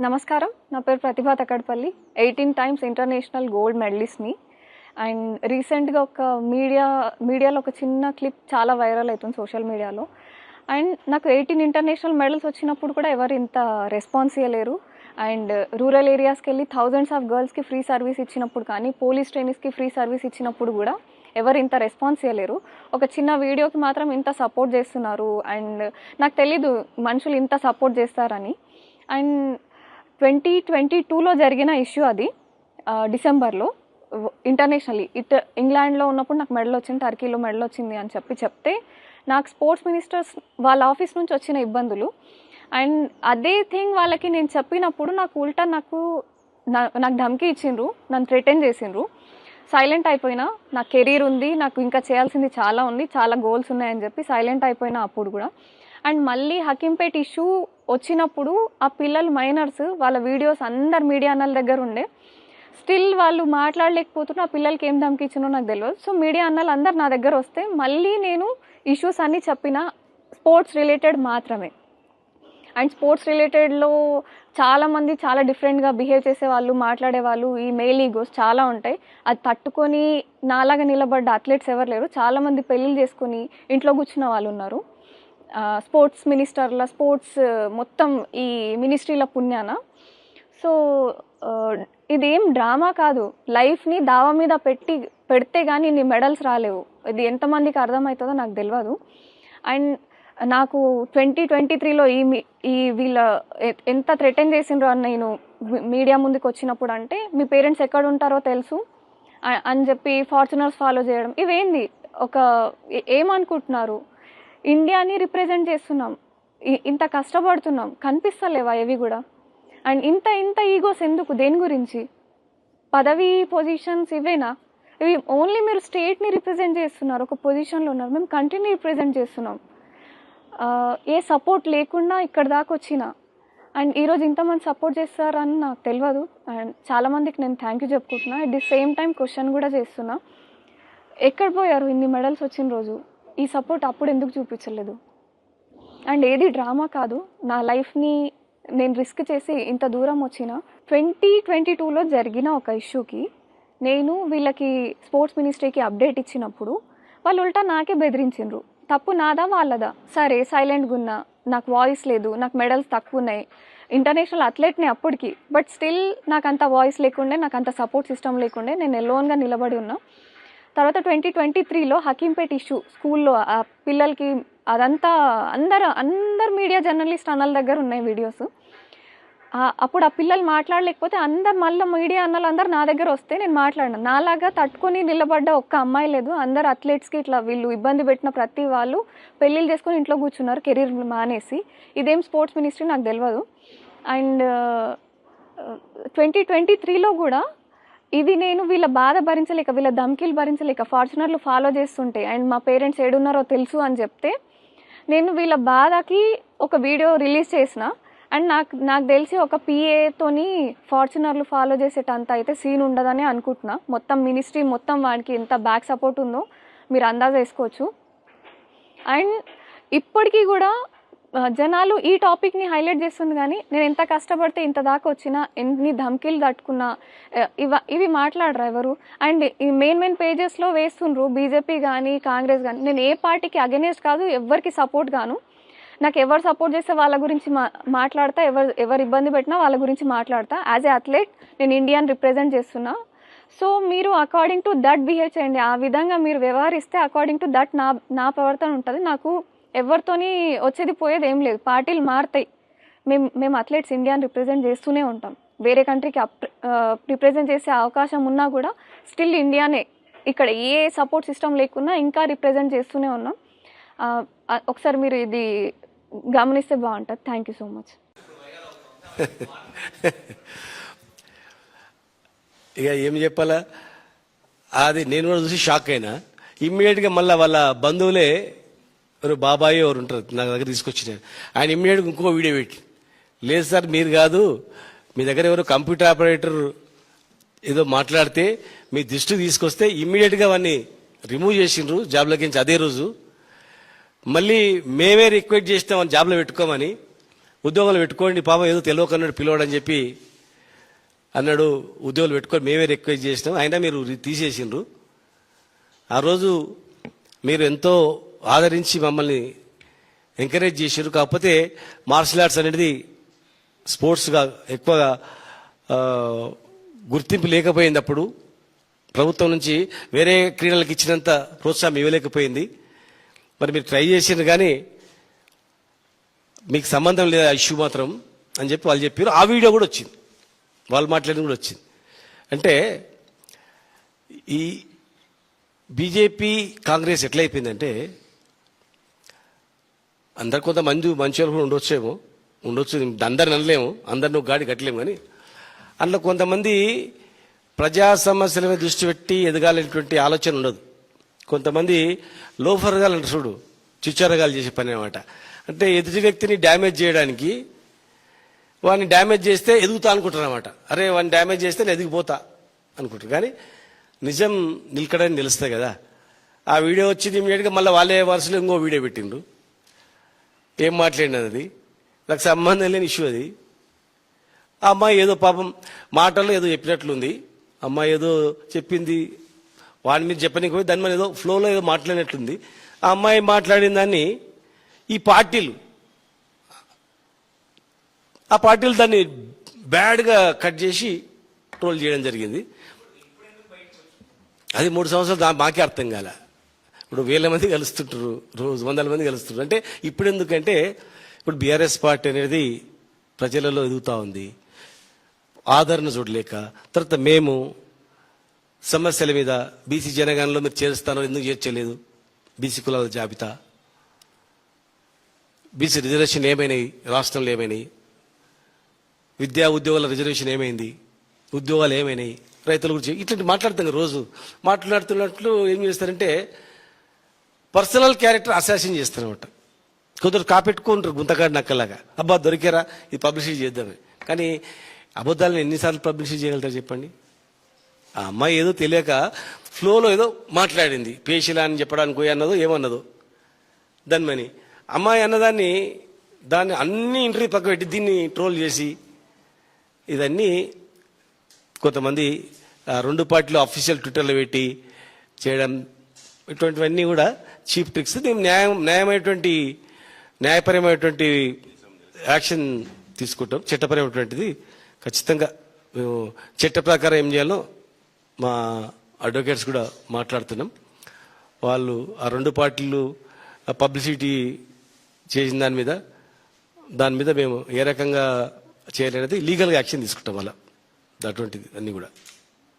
నమస్కారం. నా పేరు ప్రతిభా Takkallapalli. 18 times international gold మెడలిస్ట్‌ని. And రీసెంట్‌గా ఒక మీడియాలో ఒక చిన్న క్లిప్ చాలా వైరల్ అవుతుంది సోషల్ మీడియాలో. అండ్ నాకు 18 ఇంటర్నేషనల్ మెడల్స్ వచ్చినప్పుడు కూడా ఎవరు ఇంత రెస్పాన్స్ ఇవ్వలేరు. అండ్ రూరల్ ఏరియాస్కి వెళ్ళి థౌజండ్స్ ఆఫ్ గర్ల్స్కి ఫ్రీ సర్వీస్ ఇచ్చినప్పుడు కానీ, పోలీస్ ట్రైనీస్కి ఫ్రీ సర్వీస్ ఇచ్చినప్పుడు కూడా ఎవరు ఇంత రెస్పాన్స్ ఇవ్వలేరు. ఒక చిన్న వీడియోకి మాత్రం ఇంత సపోర్ట్ చేస్తున్నారు. అండ్ నాకు తెలీదు మనుషులు ఇంత సపోర్ట్ చేస్తారని. అండ్ 2022లో జరిగిన ఇష్యూ అది. డిసెంబర్లో ఇంటర్నేషనల్లీ ఇంగ్లాండ్లో ఉన్నప్పుడు నాకు మెడల్ వచ్చింది, టర్కీలో మెడల్ వచ్చింది అని చెప్తే నాకు స్పోర్ట్స్ మినిస్టర్స్ వాళ్ళ ఆఫీస్ నుంచి వచ్చిన ఇబ్బందులు. అండ్ అదే థింగ్ వాళ్ళకి నేను చెప్పినప్పుడు నాకు ఉల్టా నాకు ధమ్కి ఇచ్చిండ్రు, నన్ను థ్రెటన్ చేసిండ్రు. సైలెంట్ అయిపోయినా. నాకు కెరీర్ ఉంది, నాకు ఇంకా చేయాల్సింది చాలా ఉంది, చాలా గోల్స్ ఉన్నాయని చెప్పి సైలెంట్ అయిపోయినా అప్పుడు కూడా. అండ్ మళ్ళీ హకీంపేట్ ఇష్యూ వచ్చినప్పుడు ఆ పిల్లలు మైనర్స్ వాళ్ళ వీడియోస్ అందరు మీడియా అన్నల దగ్గర ఉండే. స్టిల్ వాళ్ళు మాట్లాడలేకపోతున్నా. ఆ పిల్లలకి ఏం ధమ్కిచ్చినో నాకు తెలియదు. సో మీడియా అన్నలు అందరు నా దగ్గర వస్తే మళ్ళీ నేను ఇష్యూస్ అన్నీ చెప్పిన స్పోర్ట్స్ రిలేటెడ్ మాత్రమే. అండ్ స్పోర్ట్స్ రిలేటెడ్లో చాలామంది చాలా డిఫరెంట్గా బిహేవ్ చేసేవాళ్ళు, మాట్లాడేవాళ్ళు. ఈ మేల్ ఈగోస్ చాలా ఉంటాయి. అది తట్టుకొని నాలాగా నిలబడ్డ అథ్లెట్స్ ఎవరు లేరు. చాలామంది పెళ్ళిళ్ళు చేసుకొని ఇంట్లో కూర్చున్న వాళ్ళు ఉన్నారు. స్పోర్ట్స్ మినిస్టర్ల స్పోర్ట్స్ మొత్తం ఈ మినిస్ట్రీల పుణ్యాన. సో ఇదేం డ్రామా కాదు. లైఫ్ని దావా మీద పెడితే కానీ నీ మెడల్స్ రాలేవు. ఇది ఎంతమందికి అర్థమవుతుందో నాకు తెలియదు. అండ్ నాకు 2023లో ఈ వీళ్ళ ఎంత థ్రెటన్ చేసిండ్రో అని నేను మీడియా ముందుకు వచ్చినప్పుడు అంటే మీ పేరెంట్స్ ఎక్కడ ఉంటారో తెలుసు అని చెప్పి ఫార్చునర్స్ ఫాలో చేయడం. ఇవేంది ఏమనుకుంటున్నారు? ఇండియాని రిప్రజెంట్ చేస్తున్నాం, ఇంత కష్టపడుతున్నాం, కనిపిస్తలేవా ఇవి కూడా? అండ్ ఇంత ఈగోస్ ఎందుకు? దేని గురించి? పదవి పొజిషన్స్ ఇవేనా? ఇవి ఓన్లీ మీరు స్టేట్ని రిప్రజెంట్ చేస్తున్నారు, ఒక పొజిషన్లో ఉన్నారు. మేము కంట్రీని రిప్రజెంట్ చేస్తున్నాం. ఏ సపోర్ట్ లేకుండా ఇక్కడ దాకా వచ్చిన. అండ్ ఈరోజు ఇంతమంది సపోర్ట్ చేస్తారని నాకు తెలియదు. అండ్ చాలామందికి నేను థ్యాంక్ యూ చెప్పుకుంటున్నా. At the same time question కూడా చేస్తున్నా, ఎక్కడ పోయారు ఇన్ని మెడల్స్ వచ్చిన రోజు? ఈ సపోర్ట్ అప్పుడు ఎందుకు చూపించలేదు? అండ్ ఏది డ్రామా కాదు. నా లైఫ్ని నేను రిస్క్ చేసి ఇంత దూరం వచ్చిన 2022లో జరిగిన ఒక ఇష్యూకి నేను వీళ్ళకి స్పోర్ట్స్ మినిస్ట్రీకి అప్డేట్ ఇచ్చినప్పుడు వాళ్ళు ఉల్టా నాకే బెదిరించిండ్రు. తప్పు నాదా వాళ్ళదా? సరే సైలెంట్గా ఉన్నా, నాకు వాయిస్ లేదు, నాకు మెడల్స్ తక్కువ ఉన్నాయి, ఇంటర్నేషనల్ అథ్లెట్ని అప్పటికి. బట్ స్టిల్ నాకు అంత వాయిస్ లేకుండే, నాకు అంత సపోర్ట్ సిస్టమ్ లేకుండే, నేను ఎలోన్గా నిలబడి ఉన్నా. తర్వాత 2023లో హకీంపేట్ ఇష్యూ స్కూల్లో ఆ పిల్లలకి అదంతా అందరు మీడియా జర్నలిస్ట్ అన్నల దగ్గర ఉన్నాయి వీడియోస్. అప్పుడు ఆ పిల్లలు మాట్లాడలేకపోతే అందరు మళ్ళీ మీడియా అన్నలు అందరు నా దగ్గర వస్తే నేను మాట్లాడినా. నాలాగా తట్టుకొని నిలబడ్డ ఒక్క అమ్మాయి లేదు. అందరు అథ్లెట్స్కి ఇట్లా వీళ్ళు ఇబ్బంది పెట్టిన ప్రతి వాళ్ళు పెళ్ళిళ్ళు చేసుకొని ఇంట్లో కూర్చున్నారు కెరీర్ మానేసి. ఇదేం స్పోర్ట్స్ మినిస్ట్రీ నాకు తెలియదు. అండ్ 2023లో కూడా ఇది నేను వీళ్ళ బాధ భరించలేక, వీళ్ళ ధమ్కీలు భరించలేక ఫార్చునర్లు ఫాలో చేస్తుంటే అండ్ మా పేరెంట్స్ ఏడున్నారో తెలుసు అని చెప్తే నేను వీళ్ళ బాధకి ఒక వీడియో రిలీజ్ చేసిన. అండ్ నాకు తెలిసి ఒక పిఏతోని ఫార్చునర్లు ఫాలో చేసేటంత అయితే సీన్ ఉండదని అనుకుంటున్నా. మొత్తం మినిస్ట్రీ మొత్తం వాడికి ఎంత బ్యాక్ సపోర్ట్ ఉందో మీరు అందాజ వేసుకోవచ్చు. అండ్ ఇప్పటికీ కూడా జనాలు ఈ టాపిక్ని హైలైట్ చేస్తుంది, కానీ నేను ఎంత కష్టపడితే ఇంత దాకా వచ్చినా, ఎన్ని ధమ్కీలు తట్టుకున్నా ఇవి మాట్లాడరా ఎవరు? అండ్ ఈ మెయిన్ పేజెస్లో వేస్తుండ్రు బీజేపీ కానీ కాంగ్రెస్ కానీ. నేను ఏ పార్టీకి అగెనెస్ట్ కాదు, ఎవరికి సపోర్ట్ గాను. నాకు ఎవరు సపోర్ట్ చేస్తే వాళ్ళ గురించి మాట్లాడతా, ఎవరు ఇబ్బంది పెట్టినా వాళ్ళ గురించి మాట్లాడతా. యాజ్ ఏ అథ్లెట్ నేను ఇండియాని రిప్రజెంట్ చేస్తున్నా. సో మీరు అకార్డింగ్ టు దట్ బిహేవ్ చేయండి. ఆ విధంగా మీరు వ్యవహరిస్తే అకార్డింగ్ టు దట్ నా ప్రవర్తన ఉంటుంది. నాకు ఎవరితోని వచ్చేది పోయేది ఏం లేదు. పార్టీలు మారుతాయి. మేము అథ్లెట్స్ ఇండియాని రిప్రజెంట్ చేస్తూనే ఉంటాం. వేరే కంట్రీకి రిప్రజెంట్ చేసే అవకాశం ఉన్నా కూడా స్టిల్ ఇండియానే, ఇక్కడ ఏ సపోర్ట్ సిస్టమ్ లేకున్నా ఇంకా రిప్రజెంట్ చేస్తూనే ఉన్నాం. ఒకసారి మీరు ఇది గమనిస్తే బాగుంటుంది. Thank you so much. ఇక ఏం చెప్పాలా, అది నేను కూడా చూసి షాక్ అయినా. ఇమ్మీడియట్గా మళ్ళీ వాళ్ళ బంధువులే ఎవరు బాబాయ్ ఎవరు ఉంటారు నా దగ్గర తీసుకొచ్చిన ఆయన ఇమ్మీడియట్గా ఇంకో వీడియో పెట్టి, లేదు సార్ మీరు కాదు, మీ దగ్గర ఎవరు కంప్యూటర్ ఆపరేటర్ ఏదో మాట్లాడితే మీ దృష్టికి తీసుకొస్తే ఇమ్మీడియట్గా అవన్నీ రిమూవ్ చేసిండ్రు జాబ్లోకి. అదే రోజు మళ్ళీ మేమే రిక్వెస్ట్ చేసినామని జాబ్లో పెట్టుకోమని ఉద్యోగాలు పెట్టుకోండి పాపం ఏదో తెలియకన్నాడు పిలవడని చెప్పి అన్నాడు. ఉద్యోగాలు పెట్టుకొని మేమే రిక్వెస్ట్ చేసినాం, అయినా మీరు తీసేసిండ్రు. ఆ రోజు మీరు ఎంతో ఆదరించి మమ్మల్ని ఎంకరేజ్ చేసారు. కాకపోతే మార్షల్ ఆర్ట్స్ అనేది స్పోర్ట్స్గా ఎక్కువగా గుర్తింపు లేకపోయింది. అప్పుడు ప్రభుత్వం నుంచి వేరే క్రీడలకు ఇచ్చినంత ప్రోత్సాహం ఇవ్వలేకపోయింది. మరి మీరు ట్రై చేసిండ్రు కానీ మీకు సంబంధం లేదు ఆ ఇష్యూ మాత్రం అని చెప్పి వాళ్ళు చెప్పారు. ఆ వీడియో కూడా వచ్చింది, వాళ్ళు మాట్లాడిన కూడా వచ్చింది. అంటే ఈ బీజేపీ కాంగ్రెస్ ఎట్లయిపోయిందంటే, అందరు కొంత మంది మంచి వాళ్ళు కూడా ఉండొచ్చు, అందరిని అనలేము, అందరిని ఒక గాడి కట్టలేము. కానీ అందులో కొంతమంది ప్రజా సమస్యల మీద దృష్టి పెట్టి ఎదగాలనేటువంటి ఆలోచన ఉండదు. కొంతమంది లోఫర్గాలు అంటే చూడు, చిచ్చరగాలు చేసే పని అనమాట. అంటే ఎదుటి వ్యక్తిని డ్యామేజ్ చేయడానికి, వాడిని డ్యామేజ్ చేస్తే ఎదుగుతా అనుకుంటారు అనమాట. అరే వాడిని డ్యామేజ్ చేస్తే నేను ఎదిగిపోతా అనుకుంటారు. కానీ నిజం నిలకడని తెలుస్తాయి కదా. ఆ వీడియో వచ్చింది ఇమీడియట్గా మళ్ళీ వాళ్ళే వరుసలో ఇంకో వీడియో పెట్టిండ్రు. ఏం మాట్లాడినది అది, నాకు సంబంధం లేని ఇష్యూ అది. ఆ అమ్మాయి ఏదో పాపం మాటల్లో ఏదో చెప్పినట్లుంది. అమ్మాయి ఏదో చెప్పింది, వాడి మీద చెప్పనీకి పోయి దాని మీద ఏదో ఫ్లోలో ఏదో మాట్లాడినట్లుంది. ఆ అమ్మాయి మాట్లాడిన దాన్ని ఈ పార్టీలు దాన్ని బ్యాడ్గా కట్ చేసి ట్రోల్ చేయడం జరిగింది. అది 3 సంవత్సరాలు మాకే అర్థం కాల. ఇప్పుడు 1000 మంది కలుస్తుంటారు, రోజు 100 మంది కలుస్తుంటారు. అంటే ఇప్పుడు ఎందుకంటే ఇప్పుడు బీఆర్ఎస్ పార్టీ అనేది ప్రజలలో ఎదుగుతూ ఉంది, ఆదరణ చూడలేక. తర్వాత మేము సమస్యల మీద బీసీ జనగణనలో మీరు చేరుస్తానో ఎందుకు చేర్చలేదు, బీసీ కులాల జాబితా, బీసీ రిజర్వేషన్ ఏమైనాయి, రాష్ట్రంలో ఏమైనాయి, విద్యా ఉద్యోగాల రిజర్వేషన్ ఏమైంది, ఉద్యోగాలు ఏమైనాయి, రైతుల గురించి ఇట్లాంటి మాట్లాడుతాం. రోజు మాట్లాడుతున్నట్లు ఏం చేస్తారంటే పర్సనల్ క్యారెక్టర్ అసాసిన్ చేస్తారన్నమాట. కొందరు కాపెట్టుకుంటారు గుంతగాడి నక్కలాగా, అబ్బా దొరికారా ఇది పబ్లిసిటీ చేద్దామని. కానీ అబద్ధాలను ఎన్నిసార్లు పబ్లిసిటీ చేయగలుగుతారు చెప్పండి. ఆ అమ్మాయి ఏదో తెలియక ఫ్లోలో ఏదో మాట్లాడింది, పేషిలా అని చెప్పడానికి అన్నదో ఏమన్నదో దానిమని. అమ్మాయి అన్నదాన్ని అన్ని ఇంటర్వ్యూ పక్క పెట్టి దీన్ని ట్రోల్ చేసి ఇదన్నీ కొంతమంది 2 పార్టీలు అఫీషియల్ ట్విట్టర్లో పెట్టి చేయడం, ఇటువంటివన్నీ కూడా చీప్ ట్రిక్స్. దీన్ని న్యాయపరమైనటువంటి యాక్షన్ తీసుకుంటాం. చట్టపరమైనటువంటిది ఖచ్చితంగా మేము చట్ట ప్రకారం ఏం చేయాలో మా అడ్వకేట్స్ కూడా మాట్లాడుతున్నాం. వాళ్ళు ఆ 2 పార్టీలు పబ్లిసిటీ చేసిన దాని మీద మేము ఏ రకంగా చేయాలనేది లీగల్గా యాక్షన్ తీసుకుంటాం. అలా అటువంటిది అన్నీ కూడా